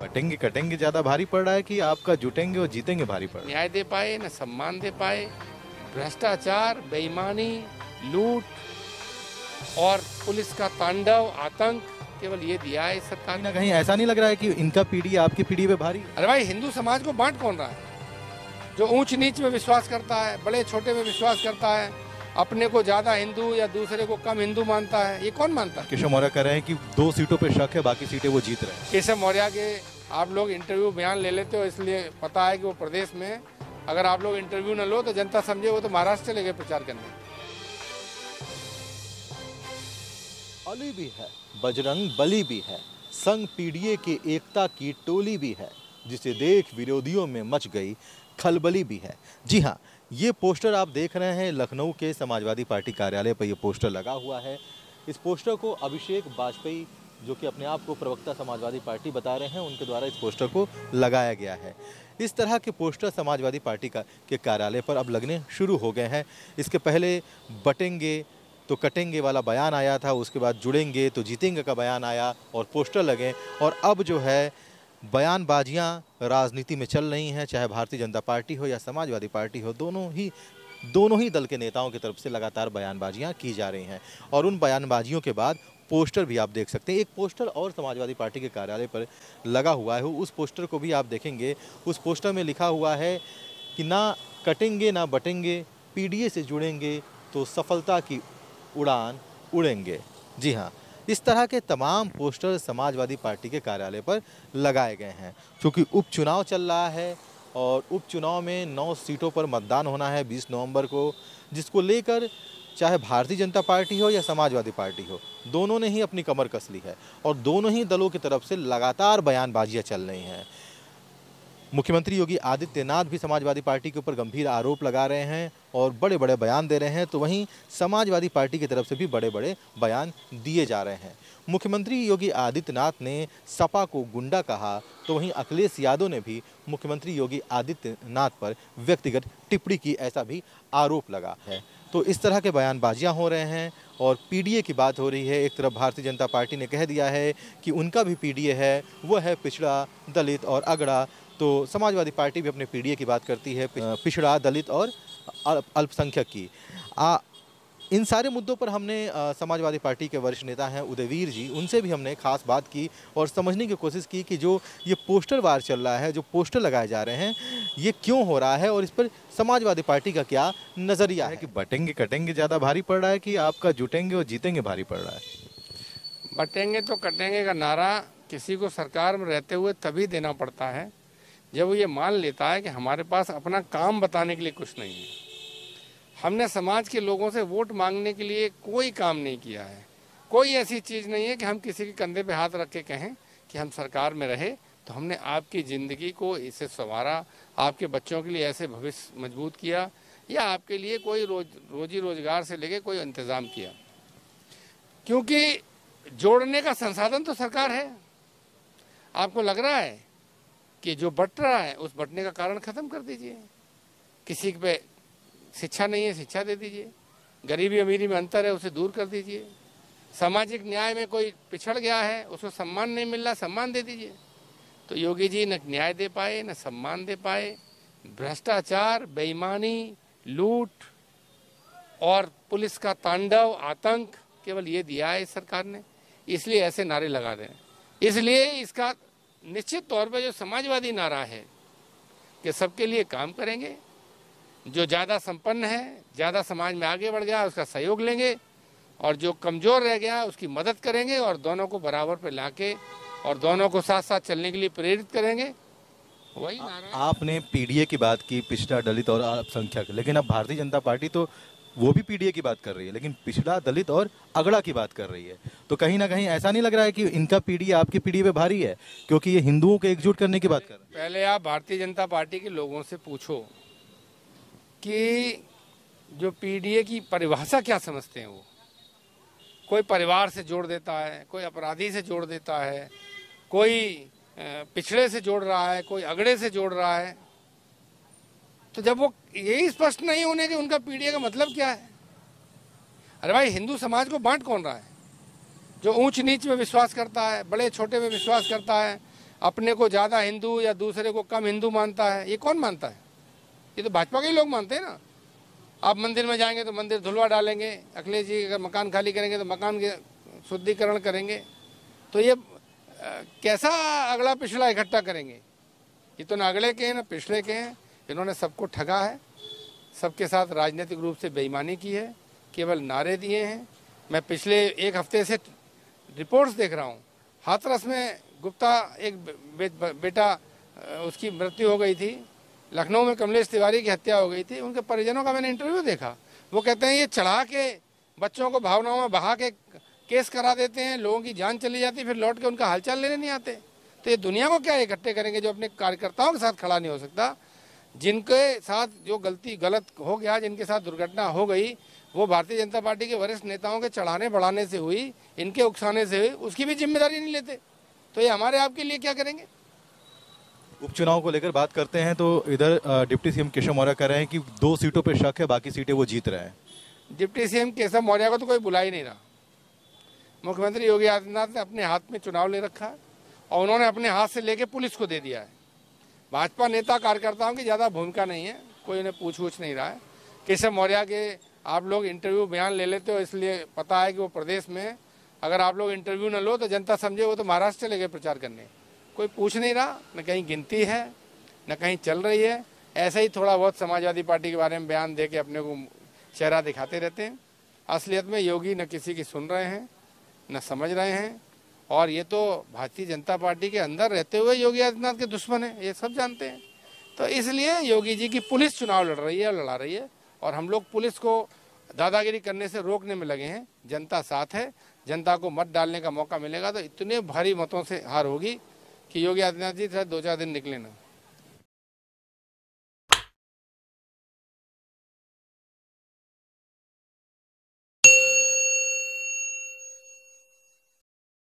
कटेंगे कटेंगे ज्यादा भारी पड़ रहा है कि आपका जुटेंगे और जीतेंगे भारी पड़ रहा है? न्याय दे पाए न सम्मान दे पाए, भ्रष्टाचार, बेईमानी, लूट और पुलिस का तांडव, आतंक केवल ये दिया है इस सरकार कहीं ने। ना कहीं ऐसा नहीं लग रहा है कि इनका पीढ़ी आपकी पीढ़ी पे भारी है? अरे भाई, हिंदू समाज को बांट कौन रहा है? जो ऊंच नीच में विश्वास करता है, बड़े छोटे में विश्वास करता है, अपने को ज्यादा हिंदू या दूसरे को कम हिंदू मानता है, ये कौन मानता है? केशव मौर्य कह रहे हैं कि 2 सीटों पे शक है, बाकी सीटें वो जीत रहे हैं। केशव मौर्य के आप लोग इंटरव्यू बयान ले लेते हो, इसलिए पता है कि वो प्रदेश में, अगर आप लोग इंटरव्यू न लो तो जनता समझे वो तो महाराष्ट्र चले गए प्रचार करने। अली भी है, बजरंग बली भी है, संग पीढ़ी की एकता की टोली भी है, जिसे देख विरोधियों में मच गई खलबली भी है। जी हाँ, ये पोस्टर आप देख रहे हैं, लखनऊ के समाजवादी पार्टी कार्यालय पर ये पोस्टर लगा हुआ है। इस पोस्टर को अभिषेक वाजपेयी, जो कि अपने आप को प्रवक्ता समाजवादी पार्टी बता रहे हैं, उनके द्वारा इस पोस्टर को लगाया गया है। इस तरह के पोस्टर समाजवादी पार्टी के कार्यालय पर अब लगने शुरू हो गए हैं। इसके पहले बटेंगे तो कटेंगे वाला बयान आया था, उसके बाद जुड़ेंगे तो जीतेंगे का बयान आया और पोस्टर लगे, और अब जो है बयानबाजियां राजनीति में चल रही हैं, चाहे भारतीय जनता पार्टी हो या समाजवादी पार्टी हो, दोनों ही दल के नेताओं की तरफ से लगातार बयानबाजियां की जा रही हैं। और उन बयानबाजियों के बाद पोस्टर भी आप देख सकते हैं। एक पोस्टर और समाजवादी पार्टी के कार्यालय पर लगा हुआ है, उस पोस्टर को भी आप देखेंगे। उस पोस्टर में लिखा हुआ है कि ना कटेंगे ना बटेंगे, पीडीए से जुड़ेंगे तो सफलता की उड़ान उड़ेंगे। जी हाँ, इस तरह के तमाम पोस्टर समाजवादी पार्टी के कार्यालय पर लगाए गए हैं। क्योंकि उपचुनाव चल रहा है और उपचुनाव में 9 सीटों पर मतदान होना है 20 नवंबर को, जिसको लेकर चाहे भारतीय जनता पार्टी हो या समाजवादी पार्टी हो, दोनों ने ही अपनी कमर कस ली है और दोनों ही दलों की तरफ से लगातार बयानबाजियां चल रही हैं। मुख्यमंत्री योगी आदित्यनाथ भी समाजवादी पार्टी के ऊपर गंभीर आरोप लगा रहे हैं और बड़े बड़े बयान दे रहे हैं, तो वहीं समाजवादी पार्टी की तरफ से भी बड़े बड़े बयान दिए जा रहे हैं। मुख्यमंत्री योगी आदित्यनाथ ने सपा को गुंडा कहा, तो वहीं अखिलेश यादव ने भी मुख्यमंत्री योगी आदित्यनाथ पर व्यक्तिगत टिप्पणी की, ऐसा भी आरोप लगा है। तो इस तरह के बयानबाजियां हो रहे हैं और पीडीए की बात हो रही है। एक तरफ भारतीय जनता पार्टी ने कह दिया है कि उनका भी पीडीए है, वो है पिछड़ा, दलित और अगड़ा। तो समाजवादी पार्टी भी अपने पीडीए की बात करती है, पिछड़ा, दलित और अल्पसंख्यक की। इन सारे मुद्दों पर हमने समाजवादी पार्टी के वरिष्ठ नेता हैं उदयवीर जी, उनसे भी हमने खास बात की और समझने की कोशिश की कि जो ये पोस्टर वार चल रहा है, जो पोस्टर लगाए जा रहे हैं, ये क्यों हो रहा है और इस पर समाजवादी पार्टी का क्या नज़रिया है। कि बटेंगे कटेंगे ज़्यादा भारी पड़ रहा है कि आपका जुटेंगे और जीतेंगे भारी पड़ रहा है? बटेंगे तो कटेंगे का नारा किसी को सरकार में रहते हुए तभी देना पड़ता है जब वो ये मान लेता है कि हमारे पास अपना काम बताने के लिए कुछ नहीं है। हमने समाज के लोगों से वोट मांगने के लिए कोई काम नहीं किया है। कोई ऐसी चीज़ नहीं है कि हम किसी के कंधे पे हाथ रख के कहें कि हम सरकार में रहे तो हमने आपकी ज़िंदगी को इसे संवारा, आपके बच्चों के लिए ऐसे भविष्य मजबूत किया, या आपके लिए कोई रोजी रोजगार से लेके कोई इंतज़ाम किया। क्योंकि जोड़ने का संसाधन तो सरकार है। आपको लग रहा है कि जो बट रहा है उस बटने का कारण ख़त्म कर दीजिए। किसी पे शिक्षा नहीं है, शिक्षा दे दीजिए। गरीबी अमीरी में अंतर है, उसे दूर कर दीजिए। सामाजिक न्याय में कोई पिछड़ गया है, उसको सम्मान नहीं मिल रहा, सम्मान दे दीजिए। तो योगी जी न न्याय दे पाए, न सम्मान दे पाए, भ्रष्टाचार, बेईमानी, लूट और पुलिस का तांडव, आतंक केवल ये दिया है इस सरकार ने, इसलिए ऐसे नारे लगा रहे हैं। इसलिए इसका निश्चित तौर पर जो समाजवादी नारा है कि सबके लिए काम करेंगे, जो ज़्यादा संपन्न है, ज़्यादा समाज में आगे बढ़ गया उसका सहयोग लेंगे, और जो कमज़ोर रह गया उसकी मदद करेंगे, और दोनों को बराबर पे लाके और दोनों को साथ साथ चलने के लिए प्रेरित करेंगे, वही नारा। आपने पीडीए की बात की, पिछड़ा, दलित और अल्पसंख्यक, लेकिन अब भारतीय जनता पार्टी तो वो भी पीडीए की बात कर रही है, लेकिन पिछड़ा, दलित और अगड़ा की बात कर रही है। तो कहीं ना कहीं ऐसा नहीं लग रहा है कि इनका पीडीए आपकी पीडीए पे भारी है, क्योंकि ये हिंदुओं को एकजुट करने की बात कर रहे हैं? पहले आप भारतीय जनता पार्टी के लोगों से पूछो कि जो पीडीए की परिभाषा क्या समझते हैं वो। कोई परिवार से जोड़ देता है, कोई अपराधी से जोड़ देता है, कोई पिछड़े से जोड़ रहा है, कोई अगड़े से जोड़ रहा है। तो जब वो यही स्पष्ट नहीं होने कि उनका पीडीए का मतलब क्या है। अरे भाई, हिंदू समाज को बांट कौन रहा है? जो ऊंच नीच में विश्वास करता है, बड़े छोटे में विश्वास करता है, अपने को ज़्यादा हिंदू या दूसरे को कम हिंदू मानता है। ये कौन मानता है? ये तो भाजपा के ही लोग मानते हैं ना। आप मंदिर में जाएंगे तो मंदिर धुलवा डालेंगे, अखिलेश जी अगर मकान खाली करेंगे तो मकान के शुद्धिकरण करेंगे। तो ये कैसा अगला पिछला इकट्ठा करेंगे? ये तो ना अगले के हैं ना पिछले के हैं। इन्होंने सबको ठगा है, सबके साथ राजनीतिक रूप से बेईमानी की है, केवल नारे दिए हैं। मैं पिछले एक हफ्ते से रिपोर्ट्स देख रहा हूँ। हाथरस में गुप्ता एक बेटा उसकी मृत्यु हो गई थी, लखनऊ में कमलेश तिवारी की हत्या हो गई थी। उनके परिजनों का मैंने इंटरव्यू देखा। वो कहते हैं ये चढ़ा के बच्चों को भावनाओं में बहा के केस करा देते हैं, लोगों की जान चली जाती, फिर लौट के उनका हालचाल लेने नहीं आते। तो ये दुनिया को क्या इकट्ठे करेंगे जो अपने कार्यकर्ताओं के साथ खड़ा नहीं हो सकता? जिनके साथ जो गलत हो गया, जिनके साथ दुर्घटना हो गई, वो भारतीय जनता पार्टी के वरिष्ठ नेताओं के चढ़ाने बढ़ाने से हुई, इनके उकसाने से हुई, उसकी भी जिम्मेदारी नहीं लेते। तो ये हमारे आपके लिए क्या करेंगे? उपचुनाव को लेकर बात करते हैं तो इधर डिप्टी सीएम केशव मौर्य कह रहे हैं कि 2 सीटों पर शक है, बाकी सीटें वो जीत रहे हैं। डिप्टी सीएम केशव मौर्य को तो कोई बुला ही नहीं रहा। मुख्यमंत्री योगी आदित्यनाथ ने अपने हाथ में चुनाव ले रखा है और उन्होंने अपने हाथ से लेके पुलिस को दे दिया है। भाजपा नेता कार्यकर्ताओं की ज़्यादा भूमिका नहीं है, कोई उन्हें पूछ नहीं रहा है। केशव मौर्य के आप लोग इंटरव्यू बयान ले लेते हो, इसलिए पता है कि वो प्रदेश में अगर आप लोग इंटरव्यू न लो तो जनता समझे वो तो महाराष्ट्र चले गए प्रचार करने। कोई पूछ नहीं रहा, न कहीं गिनती है न कहीं चल रही है। ऐसे ही थोड़ा बहुत समाजवादी पार्टी के बारे में बयान दे के अपने को चेहरा दिखाते रहते हैं। असलियत में योगी न किसी की सुन रहे हैं न समझ रहे हैं। और ये तो भारतीय जनता पार्टी के अंदर रहते हुए योगी आदित्यनाथ के दुश्मन है, ये सब जानते हैं। तो इसलिए योगी जी की पुलिस चुनाव लड़ रही है, लड़ा रही है, और हम लोग पुलिस को दादागिरी करने से रोकने में लगे हैं। जनता साथ है, जनता को मत डालने का मौका मिलेगा तो इतने भारी मतों से हार होगी कि योगी आदित्यनाथ जी शायद 2-4 दिन निकले ना।